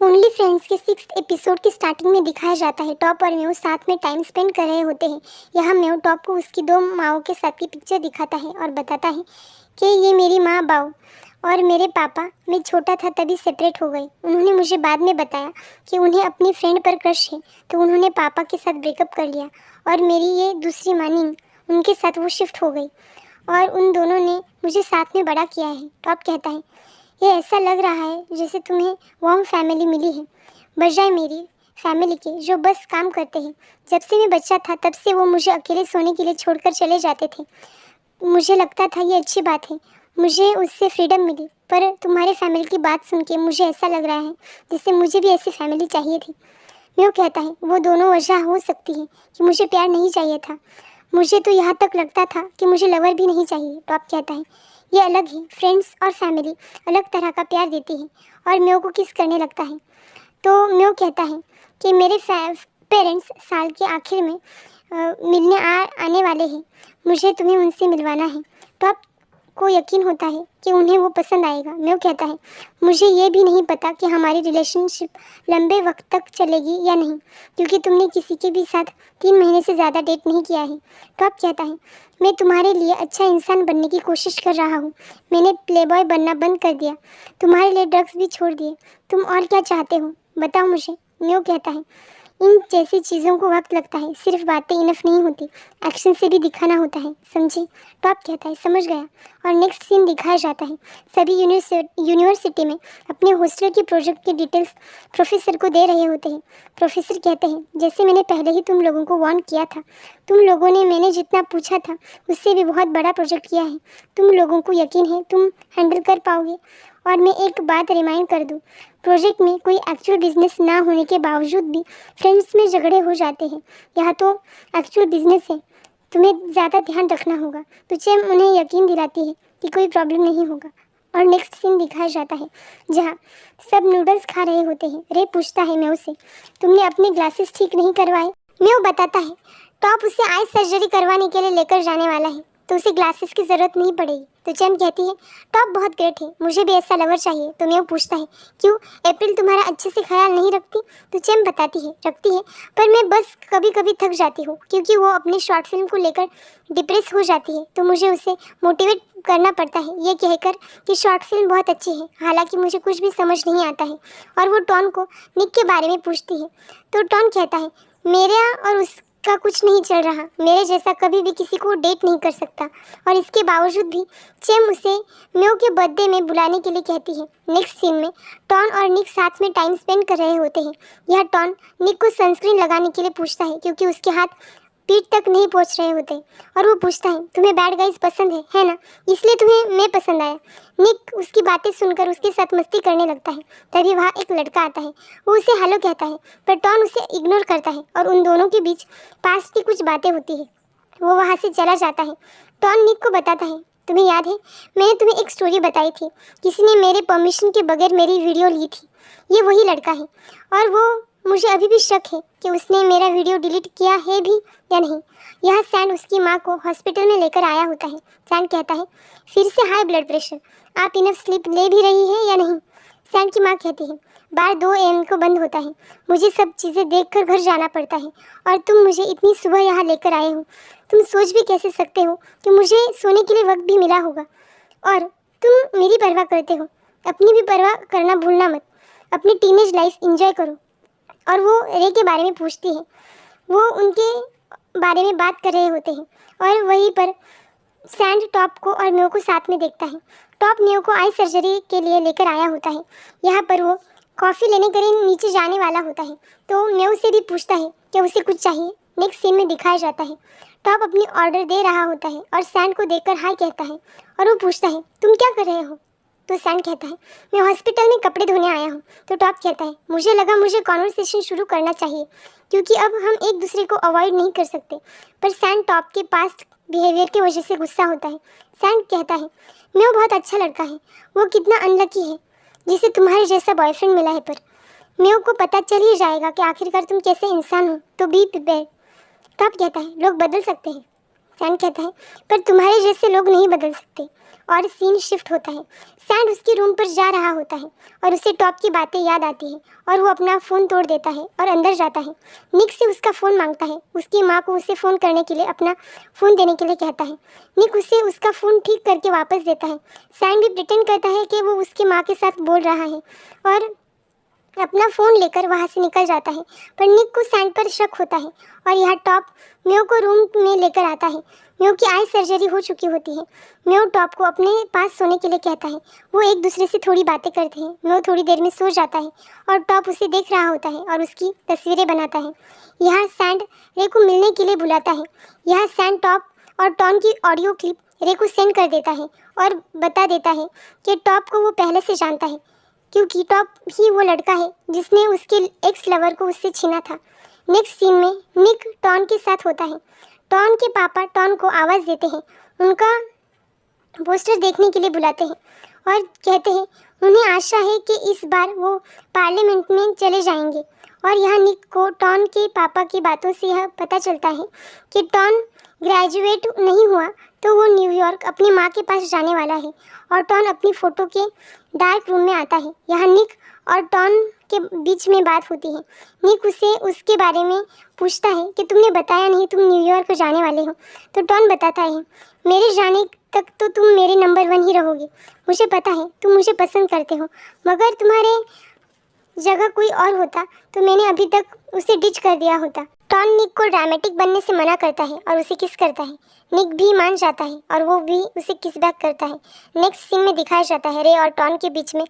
Only friends के 6th episode की starting में दिखाया जाता है टॉप और म्यू साथ में टाइम स्पेंड कर रहे होते हैं। यहाँ म्यू टॉप को उसकी दो माओं के साथ की पिक्चर दिखाता है और बताता है कि ये मेरी माँ बाऊ और मेरे पापा मैं छोटा था तभी सेपरेट हो गए। उन्होंने मुझे बाद में बताया कि उन्हें अपनी फ्रेंड पर क्रश है, तो उन्होंने पापा के साथ ब्रेकअप कर लिया और मेरी ये दूसरी मानिंग उनके साथ वो शिफ्ट हो गई और उन दोनों ने मुझे साथ में बड़ा किया है। टॉप कहता है ये ऐसा लग रहा है जैसे तुम्हें वार्म फैमिली मिली है बजाय मेरी फैमिली के जो बस काम करते हैं। जब से मैं बच्चा था तब से वो मुझे अकेले सोने के लिए छोड़कर चले जाते थे। मुझे लगता था ये अच्छी बात है, मुझे उससे फ्रीडम मिली, पर तुम्हारे फैमिली की बात सुन के मुझे ऐसा लग रहा है जैसे मुझे भी ऐसी फैमिली चाहिए थी। म्यू कहता है वो दोनों वजह हो सकती है कि मुझे प्यार नहीं चाहिए था। मुझे तो यहाँ तक लगता था कि मुझे लवर भी नहीं चाहिए। टॉप कहता है ये अलग है, फ्रेंड्स और फैमिली अलग तरह का प्यार देती है और म्यू को किस करने लगता है। तो म्यू कहता है कि मेरे पेरेंट्स साल के आखिर में मिलने आने वाले हैं, मुझे तुम्हें उनसे मिलवाना है। टॉप को यकीन होता है कि उन्हें वो पसंद आएगा। म्यू कहता है मुझे ये भी नहीं पता कि हमारी रिलेशनशिप लंबे वक्त तक चलेगी या नहीं, क्योंकि तुमने किसी के भी साथ 3 महीने से ज़्यादा डेट नहीं किया है। टॉप कहता है मैं तुम्हारे लिए अच्छा इंसान बनने की कोशिश कर रहा हूँ। मैंने प्लेबॉय बनना बंद कर दिया, तुम्हारे लिए ड्रग्स भी छोड़ दिए। तुम और क्या चाहते हो बताओ मुझे। म्यू कहता है इन जैसी चीज़ों को वक्त लगता है, सिर्फ बातें इनफ नहीं होती, एक्शन से भी दिखाना होता है, समझे। टॉप कहता है समझ गया। और नेक्स्ट सीन दिखाया जाता है सभी यूनिवर्सिटी में अपने हॉस्टल के प्रोजेक्ट की डिटेल्स प्रोफेसर को दे रहे होते हैं। प्रोफेसर कहते हैं जैसे मैंने पहले ही तुम लोगों को वार्न किया था, तुम लोगों ने मैंने जितना पूछा था उससे भी बहुत बड़ा प्रोजेक्ट किया है। तुम लोगों को यकीन है तुम हैंडल कर पाओगे। और मैं एक बात रिमाइंड कर दूं, प्रोजेक्ट में कोई एक्चुअल बिजनेस ना होने के बावजूद भी फ्रेंड्स में झगड़े हो जाते हैं। यह तो एक्चुअल बिजनेस है, तुम्हें ज़्यादा ध्यान रखना होगा। तो चैम उन्हें यकीन दिलाती है कि कोई प्रॉब्लम नहीं होगा। और नेक्स्ट सीन दिखाया जाता है जहाँ सब नूडल्स खा रहे होते हैं। रे पूछता है म्यू से तुमने अपने ग्लासेस ठीक नहीं करवाए। म्यू बताता है टॉप उसे आई सर्जरी करवाने के लिए लेकर जाने वाला है, तो उसे ग्लासेस की ज़रूरत नहीं पड़ेगी। तो चैम कहती है टॉप बहुत ग्रेट है, मुझे भी ऐसा लवर चाहिए। तो म्यू पूछता है क्यों अप्रैल तुम्हारा अच्छे से ख्याल नहीं रखती। तो चैम बताती है रखती है, पर मैं बस कभी कभी थक जाती हूँ क्योंकि वो अपनी शॉर्ट फिल्म को लेकर डिप्रेस हो जाती है, तो मुझे उसे मोटिवेट करना पड़ता है ये कहकर कि शॉर्ट फिल्म बहुत अच्छी है, हालांकि मुझे कुछ भी समझ नहीं आता है। और वो टॉन को निक के बारे में पूछती है। तो टॉन कहता है मेरा और उसका कुछ नहीं चल रहा, मेरे जैसा कभी भी किसी को डेट नहीं कर सकता। और इसके बावजूद भी चैम उसे म्यू के बर्थडे में बुलाने के लिए कहती है। नेक्स्ट सीन में टॉन और निक साथ में टाइम स्पेंड कर रहे होते हैं। यह टॉन निक को सनस्क्रीन लगाने के लिए पूछता है क्योंकि उसके हाथ पीठ तक नहीं पहुंच रहे होते। और वो पूछता है तुम्हें बैड गाइज पसंद है ना, इसलिए तुम्हें मैं पसंद आया। निक उसकी बातें सुनकर उसके साथ मस्ती करने लगता है। तभी वहाँ एक लड़का आता है, वो उसे हेलो कहता है, पर टॉन उसे इग्नोर करता है और उन दोनों के बीच पास्ट की कुछ बातें होती है। वो वहाँ से चला जाता है। टॉन निक को बताता है तुम्हें याद है मैंने तुम्हें एक स्टोरी बताई थी, किसी ने मेरे परमिशन के बगैर मेरी वीडियो ली थी। ये वही लड़का है और वो मुझे अभी भी शक है कि उसने मेरा वीडियो डिलीट किया है भी या नहीं। यह सैंड उसकी माँ को हॉस्पिटल में लेकर आया होता है। सैंड कहता है फिर से हाई ब्लड प्रेशर, आप इनफ स्लीप ले भी रही है या नहीं। सैंड की माँ कहती है बार 2 AM को बंद होता है, मुझे सब चीज़ें देखकर घर जाना पड़ता है और तुम मुझे इतनी सुबह यहाँ लेकर आए हो। तुम सोच भी कैसे सकते हो कि मुझे सोने के लिए वक्त भी मिला होगा और तुम मेरी परवाह करते हो। अपनी भी परवाह करना भूलना मत, अपनी टीनेज लाइफ एंजॉय करो। और वो रे के बारे में पूछती है, वो उनके बारे में बात कर रहे होते हैं और वहीं पर सैंड टॉप को और म्यू को साथ में देखता है। टॉप म्यू को आई सर्जरी के लिए लेकर आया होता है। यहाँ पर वो कॉफ़ी लेने के लिए नीचे जाने वाला होता है, तो म्यू से भी पूछता है कि उसे कुछ चाहिए। नेक्स्ट सीन में दिखाया जाता है टॉप अपनी ऑर्डर दे रहा होता है और सैंड को देखकर हाय कहता है और वो पूछता है तुम क्या कर रहे हो। तो सैंड कहता है मैं हॉस्पिटल में कपड़े धोने आया हूँ। तो टॉप कहता है मुझे लगा मुझे कॉन्वर्सेशन शुरू करना चाहिए क्योंकि अब हम एक दूसरे को अवॉइड नहीं कर सकते, पर सैंड टॉप के पास्ट बिहेवियर की वजह से गुस्सा होता है। सैंड कहता है मैं बहुत अच्छा लड़का है, वो कितना अनलकी है जिसे तुम्हारे जैसा बॉयफ्रेंड मिला है, पर म्यू को पता चल ही जाएगा कि आखिरकार तुम कैसे इंसान हो, तो बी प्रिपेयर। टॉप कहता है लोग बदल सकते हैं। सैंड कहता है पर तुम्हारे जैसे लोग नहीं बदल सकते और सीन शिफ्ट होता है। सैंड उसके रूम पर जा रहा होता है और उसे टॉप की बातें याद आती है और वो अपना फ़ोन तोड़ देता है और अंदर जाता है। निक से उसका फ़ोन मांगता है। उसकी माँ को उसे फ़ोन करने के लिए अपना फ़ोन देने के लिए कहता है। निक उसे उसका फ़ोन ठीक करके वापस देता है। सैंड भी प्रिटेंड करता है कि वो उसकी माँ के साथ बोल रहा है और अपना फ़ोन लेकर वहाँ से निकल जाता है। पर निक को सैंड पर शक होता है और यह टॉप म्यो को रूम में लेकर आता है। म्यो की आई सर्जरी हो चुकी होती है। म्यो टॉप को अपने पास सोने के लिए कहता है। वो एक दूसरे से थोड़ी बातें करते हैं। म्यो थोड़ी देर में सो जाता है और टॉप उसे देख रहा होता है और उसकी तस्वीरें बनाता है। यह सैंड रे को मिलने के लिए बुलाता है। यह सैंड टॉप और टॉन की ऑडियो क्लिप रे को सेंड कर देता है और बता देता है कि टॉप को वो पहले से जानता है क्योंकि टॉप ही वो लड़का है जिसने उसके एक्स लवर को उससे छीना था। नेक्स्ट सीन में निक टॉन के साथ होता है। टॉन के पापा टॉन को आवाज़ देते हैं। उनका पोस्टर देखने के लिए बुलाते हैं और कहते हैं उन्हें आशा है कि इस बार वो पार्लियामेंट में चले जाएंगे। और यहाँ निक को टॉन के पापा की बातों से यह पता चलता है कि टॉन ग्रेजुएट नहीं हुआ तो वो न्यूयॉर्क अपनी माँ के पास जाने वाला है और टॉन अपनी फ़ोटो के डार्क रूम में आता है। यहाँ निक और टॉन के बीच में बात होती है। निक उसे उसके बारे में पूछता है कि तुमने बताया नहीं तुम न्यूयॉर्क जाने वाले हो। तो टॉन बताता है मेरे जाने तक तो तुम मेरे नंबर 1 ही रहोगे। मुझे पता है तुम मुझे पसंद करते हो, मगर तुम्हारे जगह कोई और होता तो मैंने अभी तक उसे डिच कर दिया होता। टॉन निक को ड्रामेटिक बनने से मना करता है और उसे किस करता है। निक भी मान जाता है और वो भी उसे किस बैक करता है। नेक्स्ट सीन में दिखाया जाता है रे और टॉन के बीच में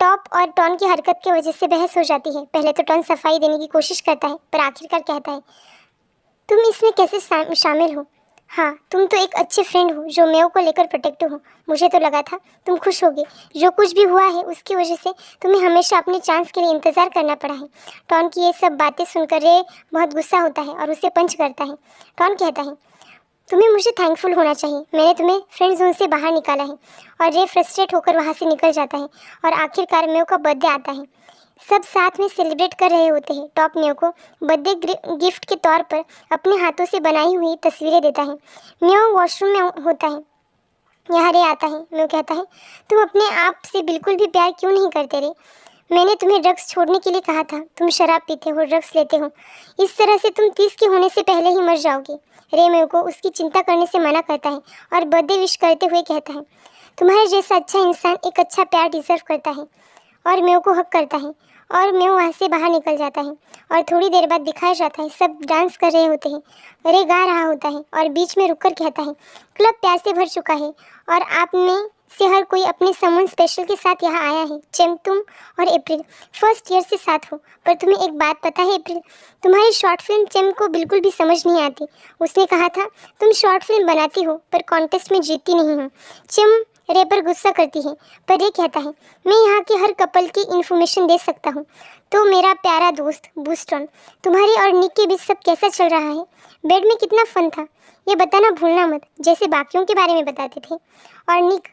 टॉप और टॉन की हरकत की वजह से बहस हो जाती है। पहले तो टॉन सफाई देने की कोशिश करता है पर आखिरकार कहता है तुम इसमें कैसे शामिल हो। हाँ, तुम तो एक अच्छे फ्रेंड हो जो मेव को लेकर प्रोटेक्टिव हो। मुझे तो लगा था तुम खुश होगे। जो कुछ भी हुआ है उसकी वजह से तुम्हें हमेशा अपने चांस के लिए इंतज़ार करना पड़ा है। टॉन की ये सब बातें सुनकर रे बहुत गुस्सा होता है और उसे पंच करता है। टॉन कहता है तुम्हें मुझे थैंकफुल होना चाहिए, मैंने तुम्हें फ्रेंड जोन से बाहर निकाला है। और रे फ्रस्ट्रेट होकर वहाँ से निकल जाता है और आखिरकार मेव का बर्थडे आता है। सब साथ में सेलिब्रेट कर रहे होते हैं। टॉप म्यो को बर्थडे गिफ्ट के तौर पर अपने हाथों से बनाई हुई तस्वीरें देता है। म्यो वॉशरूम में होता है। यहाँ रे आता है। म्यो कहता है तुम अपने आप से बिल्कुल भी प्यार क्यों नहीं करते रे। मैंने तुम्हें ड्रग्स छोड़ने के लिए कहा था। तुम शराब पीते हो, ड्रग्स लेते हो, इस तरह से तुम 30 के होने से पहले ही मर जाओगे। रे म्यो को उसकी चिंता करने से मना करता है और बर्थडे विश करते हुए कहता है तुम्हारे जैसा अच्छा इंसान एक अच्छा प्यार डिजर्व करता है। और म्यो को हक करता है और म्यो वहाँ से बाहर निकल जाता है। और थोड़ी देर बाद दिखाया जाता है सब डांस कर रहे होते हैं। रे गा रहा होता है और बीच में रुककर कहता है क्लब प्यार से भर चुका है और आप में से हर कोई अपने समन स्पेशल के साथ यहाँ आया है। चेम, तुम और अप्रैल फर्स्ट ईयर से साथ हो, पर तुम्हें एक बात पता है अप्रैल, तुम्हारी शॉर्ट फिल्म चेम को बिल्कुल भी समझ नहीं आती। उसने कहा था तुम शॉर्ट फिल्म बनाती हो पर कॉन्टेस्ट में जीतती नहीं हो। चेम रे पर गुस्सा करती है पर रे कहता है मैं यहाँ के हर कपल की इन्फॉर्मेशन दे सकता हूँ। तो मेरा प्यारा दोस्त बूस्टन, तुम्हारे और निक के बीच सब कैसा चल रहा है। बेड में कितना फन था ये बताना भूलना मत, जैसे बाकियों के बारे में बताते थे। और निक,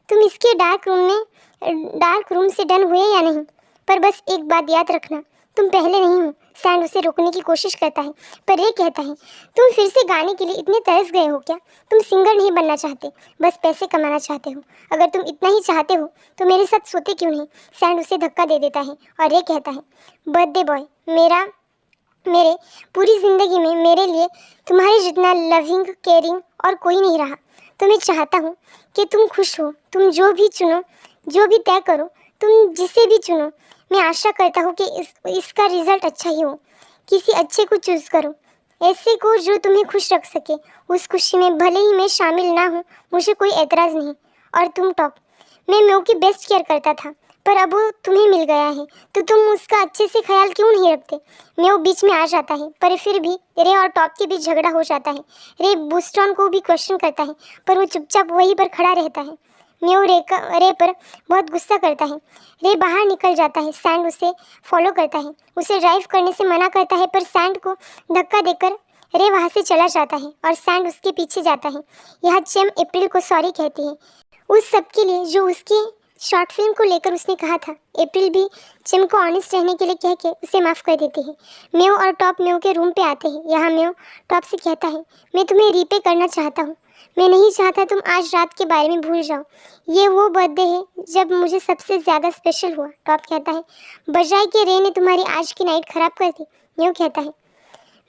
तुम इसके डार्क रूम से डन हुए या नहीं। पर बस एक बात याद रखना, तुम पहले नहीं हो। सैंड उसे रोकने की कोशिश करता है पर रे कहता है तुम फिर से गाने के लिए इतने तरस गए हो क्या। तुम सिंगर नहीं बनना चाहते, बस पैसे कमाना चाहते हो। अगर तुम इतना ही चाहते हो तो मेरे साथ सोते क्यों नहीं। सैंड उसे धक्का दे देता है और रे कहता है बर्थडे बॉय, मेरे पूरी ज़िंदगी में मेरे लिए तुम्हारे जितना लविंग केयरिंग और कोई नहीं रहा। तो मैं चाहता हूँ कि तुम खुश हो। तुम जो भी चुनो, जो भी तय करो, तुम जिसे भी चुनो, मैं आशा करता हूँ कि इसका रिज़ल्ट अच्छा ही हो। किसी अच्छे को चूज़ करो, ऐसे को जो तुम्हें खुश रख सके। उस खुशी में भले ही मैं शामिल ना हूँ, मुझे कोई एतराज़ नहीं। और तुम टॉप, मैं म्यो की बेस्ट केयर करता था पर अब वो तुम्हें मिल गया है तो तुम उसका अच्छे से ख्याल क्यों नहीं रखते। म्यो बीच में आ जाता है पर फिर भी रे और टॉप के बीच झगड़ा हो जाता है। रे बूस्टन को भी क्वेश्चन करता है पर वो चुपचाप वहीं पर खड़ा रहता है। म्यो रे पर बहुत गुस्सा करता है। रे बाहर निकल जाता है। सैंड उसे फॉलो करता है, उसे ड्राइव करने से मना करता है पर सैंड को धक्का देकर रे वहाँ से चला जाता है और सैंड उसके पीछे जाता है। यहाँ चेम अप्रैल को सॉरी कहती है उस सब के लिए जो उसके शॉर्ट फिल्म को लेकर उसने कहा था। अप्रैल भी चेम को ऑनेस्ट रहने के लिए कह के उसे माफ़ कर देती है। म्यो और टॉप म्यो के रूम पे आते हैं। यहाँ म्यो टॉप से कहता है मैं तुम्हें रीपे करना चाहता हूँ। मैं नहीं चाहता तुम आज रात के बारे में भूल जाओ। ये वो बर्थडे है जब मुझे सबसे ज़्यादा स्पेशल हुआ। टॉप कहता है, बजाय कि रे ने तुम्हारी आज की नाइट ख़राब कर दी। म्यू कहता है,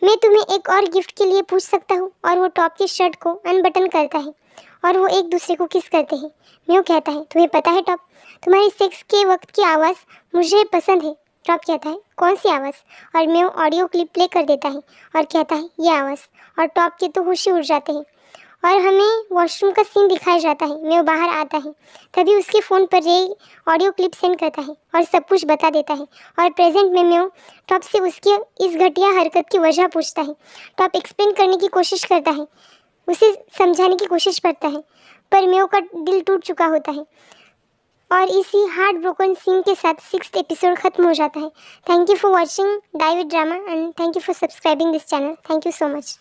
मैं तुम्हें एक और गिफ्ट के लिए पूछ सकता हूँ। और वो टॉप की शर्ट को अनबटन करता है और वो एक दूसरे को किस करते हैं। म्यू कहता है, तुम्हें पता है टॉप, तुम्हारी सेक्स के वक्त की आवाज़ मुझे पसंद है। टॉप कहता है, कौन सी आवाज़? और म्यू ऑडियो क्लिप प्ले कर देता है और कहता है, ये आवाज़। और टॉप के तो होश ही उड़ जाते हैं और हमें वॉशरूम का सीन दिखाया जाता है। म्यू बाहर आता है, तभी उसके फ़ोन पर रे ऑडियो क्लिप सेंड करता है और सब कुछ बता देता है। और प्रेजेंट में म्यू टॉप से उसकी इस घटिया हरकत की वजह पूछता है। टॉप एक्सप्लेन करने की कोशिश करता है, उसे समझाने की कोशिश करता है, पर म्यू का दिल टूट चुका होता है। और इसी हार्ट ब्रोकन सीन के साथ 6th एपिसोड खत्म हो जाता है। थैंक यू फॉर वॉचिंग डाइविड drama and thank you for subscribing this channel. Thank you so much.